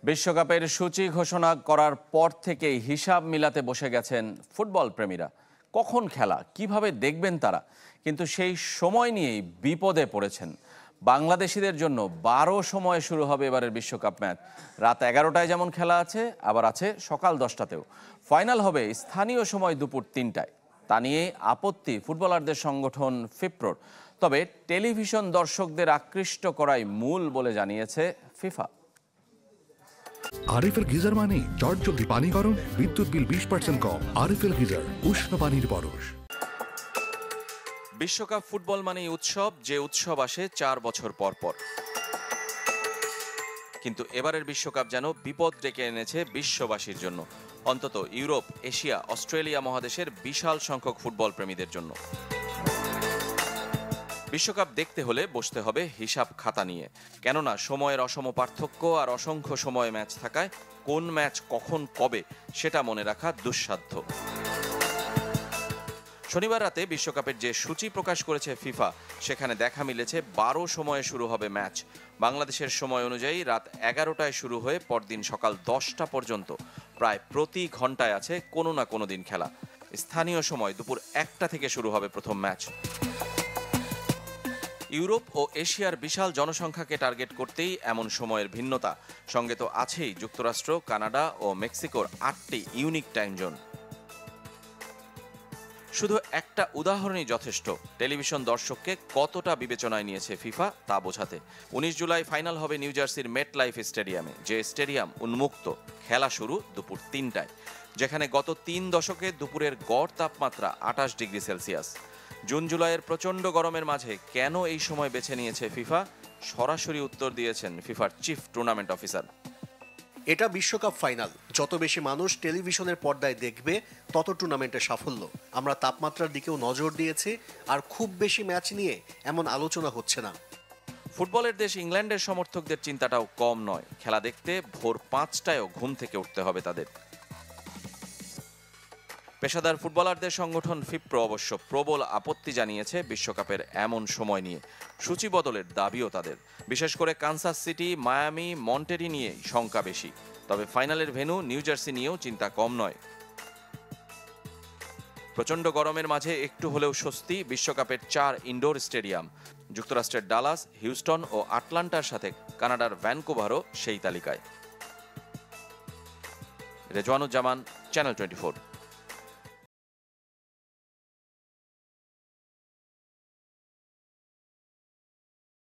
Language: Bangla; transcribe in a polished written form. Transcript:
বিশ্বকাপের সূচি ঘোষণা করার পর থেকেই হিসাব মিলাতে বসে গেছেন ফুটবল প্রেমীরা। কখন খেলা, কিভাবে দেখবেন তারা, কিন্তু সেই সময় নিয়েই বিপদে পড়েছেন। বাংলাদেশিদের জন্য 12 সময়ে শুরু হবে এবারের বিশ্বকাপ ম্যাচ। রাত 11টায় যেমন খেলা আছে, আবার আছে সকাল 10টাতেও। ফাইনাল হবে স্থানীয় সময় দুপুর 3টায়। তা নিয়ে আপত্তি ফুটবলারদের সংগঠন ফিফপ্রোর। তবে টেলিভিশন দর্শকদের আকৃষ্ট করাই মূল বলে জানিয়েছে ফিফা। আরএফএল গিজার মানে চটজলদি পানি গরম, বিদ্যুৎ বিল 20% কম। আরএফএল গিজার, উষ্ণ পানির পরশ। বিশ্বকাপ ফুটবল মানেই উৎসব, যে উৎসব আসে 4 বছর পর পর। কিন্তু এবারের বিশ্বকাপ যেন বিপদ ডেকে এনেছে বিশ্ববাসীর জন্য, অন্তত ইউরোপ, এশিয়া, অস্ট্রেলিয়া মহাদেশের বিশাল সংখ্যক ফুটবল প্রেমীদের জন্য। বিশ্বকাপ দেখতে হলে বসতে হবে হিসাব খাতা নিয়ে, কেননা সময়ের অসম পার্থক্য আর অসংখ্য সময় ম্যাচ থাকায় কোন ম্যাচ কখন কবে সেটা মনে রাখা দুঃসাধ্য। শনিবার রাতে বিশ্বকাপের যে সূচি প্রকাশ করেছে ফিফা, সেখানে দেখা মিলেছে 12 সময়ে শুরু হবে ম্যাচ। বাংলাদেশের সময় অনুযায়ী রাত 11টায় শুরু হয়ে পরদিন সকাল 10টা পর্যন্ত প্রায় প্রতি ঘন্টায় আছে কোনো না কোনো দিন খেলা। স্থানীয় সময় দুপুর 1টা থেকে শুরু হবে প্রথম ম্যাচ। ইউরোপ ও এশিয়ার বিশাল জনসংখ্যাকে টার্গেট করতেই এমন সময়ের ভিন্নতা। সঙ্গে তো আছেই যুক্তরাষ্ট্র, কানাডা ও মেক্সিকোর 8টি ইউনিক টাইম জোন। শুধু একটা উদাহরণই যথেষ্ট টেলিভিশন দর্শককে কতটা বিবেচনায় নিয়েছে ফিফা তা বোঝাতে। 19 জুলাই ফাইনাল হবে নিউ জার্সির মেটলাইফ স্টেডিয়ামে, যে স্টেডিয়াম উন্মুক্ত। খেলা শুরু দুপুর 3টায়, যেখানে গত 3 দশকে দুপুরের গড় তাপমাত্রা 28 ডিগ্রি সেলসিয়াস। জুন জুলাইয়ের প্রচণ্ড গরমের মাঝে কেন এই সময় বেছে নিয়েছে ফিফা, সরাসরি উত্তর দিয়েছেন ফিফার চিফ টুর্নামেন্ট অফিসার। এটা বিশ্বকাপ ফাইনাল, যত বেশি মানুষ টেলিভিশনের পর্দায় দেখবে তত টুর্নামেন্টের সাফল্য। আমরা তাপমাত্রার দিকেও নজর দিয়েছি, আর খুব বেশি ম্যাচ নিয়ে এমন আলোচনা হচ্ছে না। ফুটবলের দেশ ইংল্যান্ডের সমর্থকদের চিন্তাটাও কম নয়। খেলা দেখতে ভোর 5টায়ও ঘুম থেকে উঠতে হবে তাদের। পেশাদার ফুটবলারদের সংগঠন ফিফপ্রো অবশ্য প্রবল আপত্তি জানিয়েছে বিশ্বকাপের এমন সময় নিয়ে। সূচি বদলের দাবিও তাদের, বিশেষ করে কানসাস সিটি, মায়ামি, মন্টেরি নিয়ে শঙ্কা বেশি। তবে ফাইনালের ভেন্যু নিউ জার্সি নিয়েও চিন্তা কম নয়। প্রচণ্ড গরমের মাঝে একটু হলেও স্বস্তি বিশ্বকাপের 4 ইনডোর স্টেডিয়াম। যুক্তরাষ্ট্রের ডালাস, হিউস্টন ও আটলান্টার সাথে কানাডার ভ্যানকুভারও সেই তালিকায়। রেজওয়ানুজ্জামান, চ্যানেল 24।